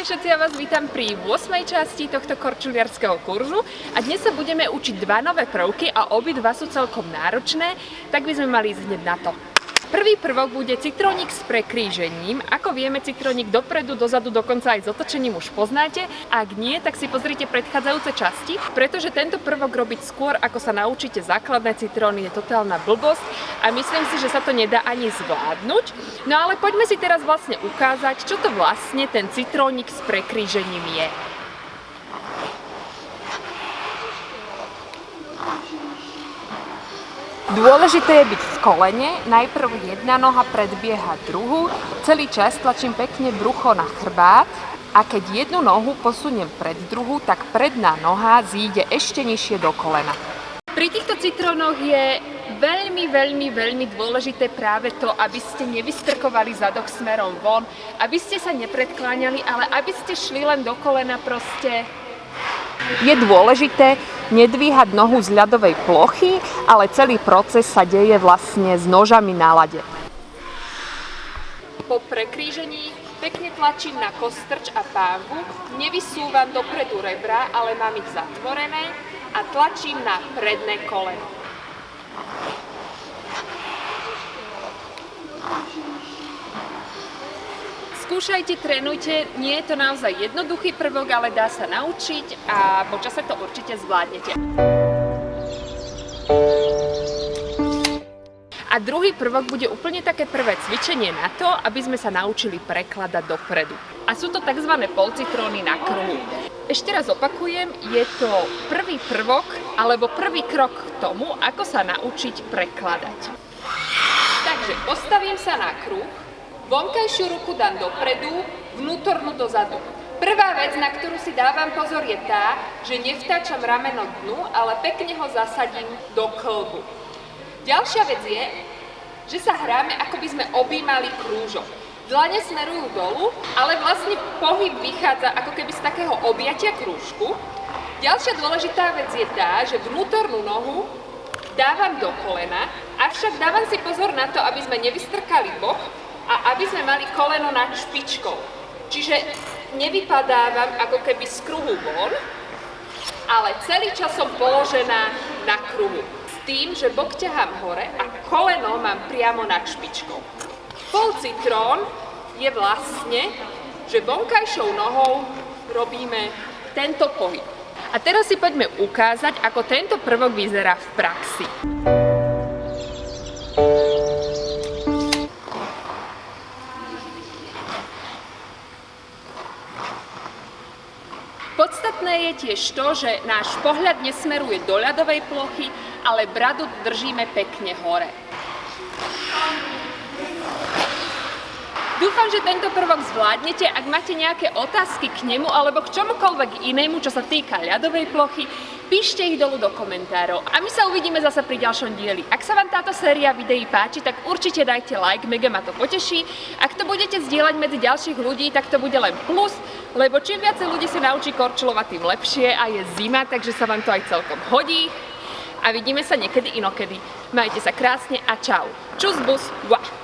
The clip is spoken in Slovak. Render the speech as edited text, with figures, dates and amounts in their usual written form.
Ahojte všetci, ja vás vítam pri 8. časti tohto korčuliarskeho kurzu a dnes sa budeme učiť dva nové prvky a obidva sú celkom náročné, tak by sme mali ísť hneď na to. Prvý prvok bude citrónik s prekrížením. Ako vieme, citrónik dopredu, dozadu, dokonca aj s otočením už poznáte. Ak nie, tak si pozrite predchádzajúce časti, pretože tento prvok robiť skôr, ako sa naučíte základné citróny, je totálna blbosť a myslím si, že sa to nedá ani zvládnuť. No ale poďme si teraz vlastne ukázať, čo to vlastne ten citrónik s prekrížením je. Dôležité je byť v kolene, najprv jedna noha predbieha druhú, celý čas tlačím pekne brucho na chrbát a keď jednu nohu posuniem pred druhú, tak predná noha zíde ešte nižšie do kolena. Pri týchto citrónoch je veľmi dôležité práve to, aby ste nevystrkovali zadok smerom von, aby ste sa nepredkláňali, ale aby ste šli len do kolena proste. Je dôležité nedvíhať nohu z ľadovej plochy, ale celý proces sa deje vlastne s nožami na ľade. Po prekrížení pekne tlačím na kostrč a pánvu, nevysúvam dopredu rebra, ale mám ich zatvorené a tlačím na predné koleno. Skúšajte, trénujte, nie je to naozaj jednoduchý prvok, ale dá sa naučiť a po čase to určite zvládnete. A druhý prvok bude úplne také prvé cvičenie na to, aby sme sa naučili prekladať dopredu. A sú to tzv. Polcitróny na kruhu. Ešte raz opakujem, je to prvý prvok alebo prvý krok k tomu, ako sa naučiť prekladať. Takže postavím sa na kruh. Vonkajšiu ruku dám dopredu, vnútornú dozadu. Prvá vec, na ktorú si dávam pozor, je tá, že nevtáčam rameno dnu, ale pekne ho zasadím do kĺbu. Ďalšia vec je, že sa hráme, ako by sme objímali krúžok. Dlane smerujú dolu, ale vlastne pohyb vychádza ako keby z takého objatia krúžku. Ďalšia dôležitá vec je tá, že vnútornú nohu dávam do kolena, avšak dávam si pozor na to, aby sme nevystrkali bok, a aby sme mali koleno nad špičkou. Čiže nevypadávam ako keby z kruhu von, ale celý čas som položená na kruhu. S tým, že bok ťahám hore a koleno mám priamo nad špičkou. Polcitrón je vlastne, že vonkajšou nohou robíme tento pohyb. A teraz si poďme ukázať, ako tento prvok vyzerá v praxi. Podstatné je tiež to, že náš pohľad nesmeruje do ľadovej plochy, ale bradu držíme pekne hore. Dúfam, že tento prvok zvládnete. Ak máte nejaké otázky k nemu alebo k čomukoľvek inému, čo sa týka ľadovej plochy, píšte ich dolu do komentárov. A my sa uvidíme zasa pri ďalšom dieli. Ak sa vám táto séria videí páči, tak určite dajte like, mega ma to poteší. Ak to budete zdieľať medzi ďalších ľudí, tak to bude len plus, lebo čím viacej ľudí sa naučí korčulovať, tým lepšie a je zima, takže sa vám to aj celkom hodí. A vidíme sa niekedy inokedy. Majte sa krásne a čau. Čus bus, wa.